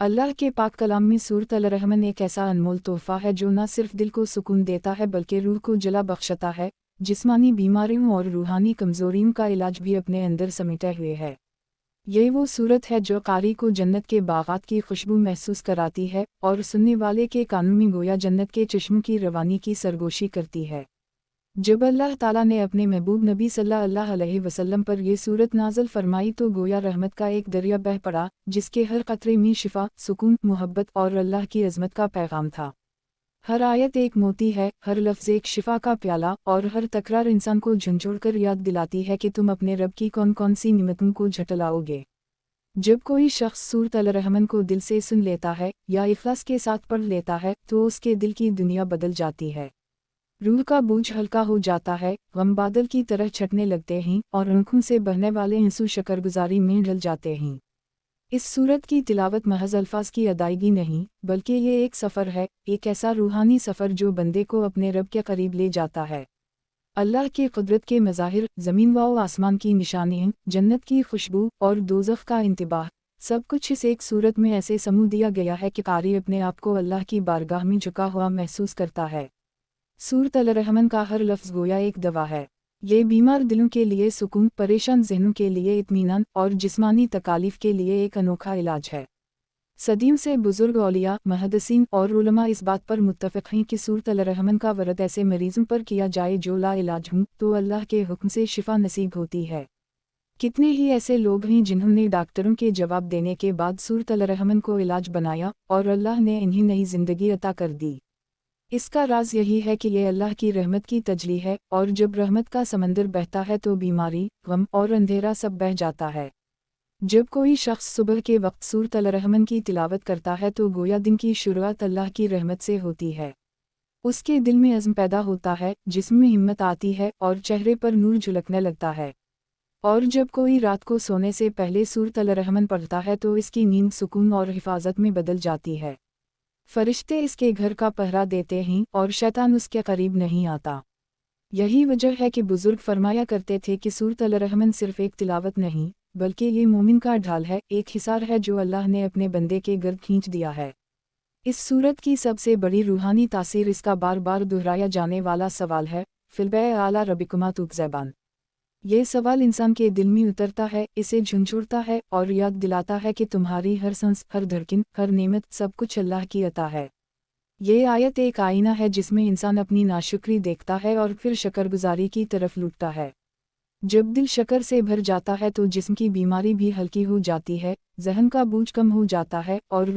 अल्लाह के पाक कलाम में सूरत अल-रहमान एक ऐसा अनमोल तोहफा है जो न सिर्फ दिल को सुकून देता है बल्कि रूह को जला बख्शता है, जिस्मानी बीमारियों और रूहानी कमजोरियों का इलाज भी अपने अंदर समेटे हुए है। ये वो सूरत है जो कारी को जन्नत के बागात की खुशबू महसूस कराती है और सुनने वाले के कानों में गोया जन्नत के चश्मों की रवानी की सरगोशी करती है। जब अल्लाह ताला ने अपने महबूब नबी सल्लल्लाहु अलैहि वसल्लम पर यह सूरत नाज़िल फरमाई तो गोया रहमत का एक दरिया बह पड़ा, जिसके हर कतरे में शिफा, सुकून, मोहब्बत और अल्लाह की अज़मत का पैगाम था। हर आयत एक मोती है, हर लफ्ज़ एक शिफा का प्याला और हर तकरार इंसान को झंझोड़कर याद दिलाती है कि तुम अपने रब की कौन कौन सी निमतों को झटलाओगे। जब कोई शख्स सूरत अल-रहमान को दिल से सुन लेता है या इखलास के साथ पढ़ लेता है तो उसके दिल की दुनिया बदल जाती है। रूह का बोझ हल्का हो जाता है, गम बादल की तरह छटने लगते हैं और आँखों से बहने वाले आंसू शकरगुजारी में ढल जाते हैं। इस सूरत की तिलावत महज अल्फाज की अदायगी नहीं, बल्कि ये एक सफ़र है, एक ऐसा रूहानी सफ़र जो बंदे को अपने रब के करीब ले जाता है। अल्लाह के कुदरत के मज़ाहिर, ज़मीन व आसमान की निशानियाँ, जन्नत की खुशबू और दोज़ख का इंतबाह, सब कुछ इस एक सूरत में ऐसे समूह दिया गया है कि कारी अपने आप को अल्लाह की बारगाह में झुका हुआ महसूस करता है। सूरत अल-रहमान का हर लफ्ज़ गोया एक दवा है। ये बीमार दिलों के लिए सुकून, परेशान ज़हनों के लिए इत्मीनान और जिस्मानी तकालीफ के लिए एक अनोखा इलाज है। सदियों से बुजुर्ग औलिया, मुहद्दिसीन और उलमा इस बात पर मुत्तफ़िक़ हैं कि सूरत अल-रहमान का वर्द ऐसे मरीज़ों पर किया जाए जो ला इलाज हों तो अल्लाह के हुक्म से शिफा नसीब होती है। कितने ही ऐसे लोग हैं जिन्होंने डॉक्टरों के जवाब देने के बाद सूरत अल-रहमान को इलाज बनाया और अल्लाह ने इन्हें नई ज़िंदगी अता कर दी। इसका राज यही है कि ये अल्लाह की रहमत की तजली है और जब रहमत का समंदर बहता है तो बीमारी, गम और अंधेरा सब बह जाता है। जब कोई शख्स सुबह के वक्त सूरत अल-रहमान की तिलावत करता है तो गोया दिन की शुरुआत अल्लाह की रहमत से होती है। उसके दिल में अज़्म पैदा होता है, जिस्म में हिम्मत आती है और चेहरे पर नूर झलकने लगता है। और जब कोई रात को सोने से पहले सूरत अल-रहमान पढ़ता है तो इसकी नींद सुकून और हिफाजत में बदल जाती है। फरिश्ते इसके घर का पहरा देते हैं और शैतान उसके करीब नहीं आता। यही वजह है कि बुजुर्ग फरमाया करते थे कि सूरत अल-रहमान सिर्फ एक तिलावत नहीं, बल्कि ये मोमिन का ढाल है, एक हिसार है जो अल्लाह ने अपने बंदे के गर्द खींच दिया है। इस सूरत की सबसे बड़ी रूहानी तासीर इसका बार बार दोहराया जाने वाला सवाल है, फिलबे आला रबिकुमा तुकज़ैबान। ये सवाल इंसान के दिल में उतरता है, इसे झंझोड़ता है और याद दिलाता है कि तुम्हारी हर सांस, हर धड़कन, हर नेमत, सब कुछ अल्लाह की अता है। ये आयत एक आईना है जिसमें इंसान अपनी नाशुक्री देखता है और फिर शकरगुजारी की तरफ लुटता है। जब दिल शकर से भर जाता है तो जिस्म की बीमारी भी हल्की हो जाती है, ज़हन का बोझ कम हो जाता है और